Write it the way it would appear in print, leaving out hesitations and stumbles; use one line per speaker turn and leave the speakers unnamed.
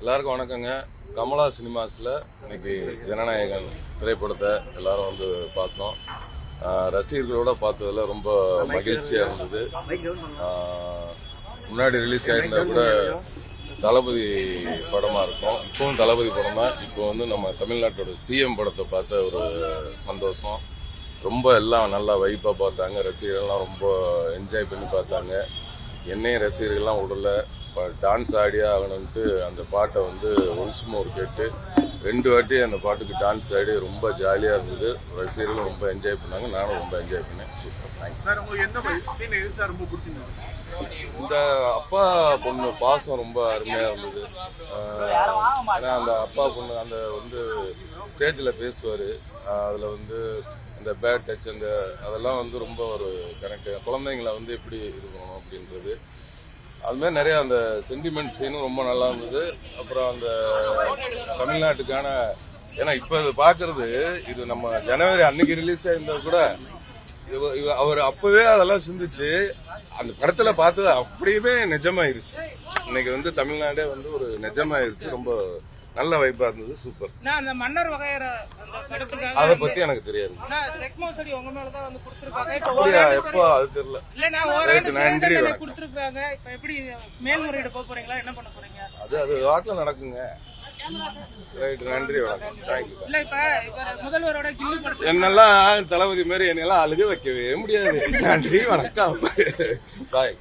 எல்லாருக்கும் வணக்கங்க. கமலா சினிமாஸில் இன்னைக்கு ஜனநாயகன் திரைப்படத்தை எல்லாரும் வந்து பார்த்தோம். ரசிகர்களோட பார்த்ததுல ரொம்ப மகிழ்ச்சியாக இருந்தது. முன்னாடி ரிலீஸ் ஆயிருந்தா கூட தளபதி படமாக இருக்கும். இப்போவும் தளபதி படம் தான். இப்போ வந்து நம்ம தமிழ்நாட்டோட சிஎம் படத்தை பார்த்த ஒரு சந்தோஷம். ரொம்ப எல்லாம் நல்லா வைப்பாக பார்த்தாங்க. ரசிகர்கள்லாம் ரொம்ப என்ஜாய் பண்ணி பார்த்தாங்க. என்னையும் ரசிகர்கள்லாம் விடல. டான்ஸ் ஆடியே ஆகணும்ட்டு அந்த பாட்டை வந்து ஒன்ஸ்மோர் கேட்டு 2 வாட்டி அந்த பாட்டுக்கு டான்ஸ் ஆடி ரொம்ப ஜாலியாக இருந்தது. ரசிகர்களும் ரொம்ப என்ஜாய் பண்ணாங்க. நானும் ரொம்ப என்ஜாய் பண்ணேன். சூப்பர். இந்த அப்பா பொண்ணு பாசம் ரொம்ப அருமையாக இருந்தது. ஏன்னா அந்த அப்பா பொண்ணு அந்த வந்து ஸ்டேஜில் பேசுவார். அதில் வந்து அந்த பேட் டச் அதெல்லாம் வந்து ரொம்ப ஒரு கனெக்ட். குழந்தைங்களை வந்து எப்படி இது பண்ணணும் அப்படின்றது அது மாதிரி நிறைய அந்த சென்டிமெண்ட் சீனும் ரொம்ப நல்லா இருந்தது. அப்புறம் அந்த தமிழ்நாட்டுக்கான ஏன்னா இப்ப இது பாக்குறது இது நம்ம ஜனவரி அன்னைக்கு ரிலீஸ் ஆயிருந்தா கூட அவர் அப்பவே அதெல்லாம் சிந்திச்சு அந்த படத்துல பார்த்தது அப்படியே நிஜமாயிருச்சு. இன்னைக்கு வந்து தமிழ்நாடே வந்து ஒரு நிஜமாயிருச்சு. ரொம்ப நல்ல வைப்பா இருந்தது. சூப்பர்.
அந்த மன்னர் வகையற
அத பத்தி எனக்கு தெரியாது.
உங்க மேலதான் வந்து
அப்படியா? எப்போ அது தெரியல.
நன்றி கொடுத்துருக்காங்க. இப்ப எப்படி மேல்முறையீடு போக போறீங்களா, என்ன பண்ண போறீங்க?
அது வாக்குல நடக்குங்க. ரைட், நன்றி, வணக்கம், தேங்க்யூ.
இல்ல இப்ப முதல்வரோட கில்லி படத்தை
என்னெல்லாம் தளபதி மாதிரி என்னெல்லாம் அழுக வைக்கவே முடியாது. நன்றி, வணக்கம், பாய்.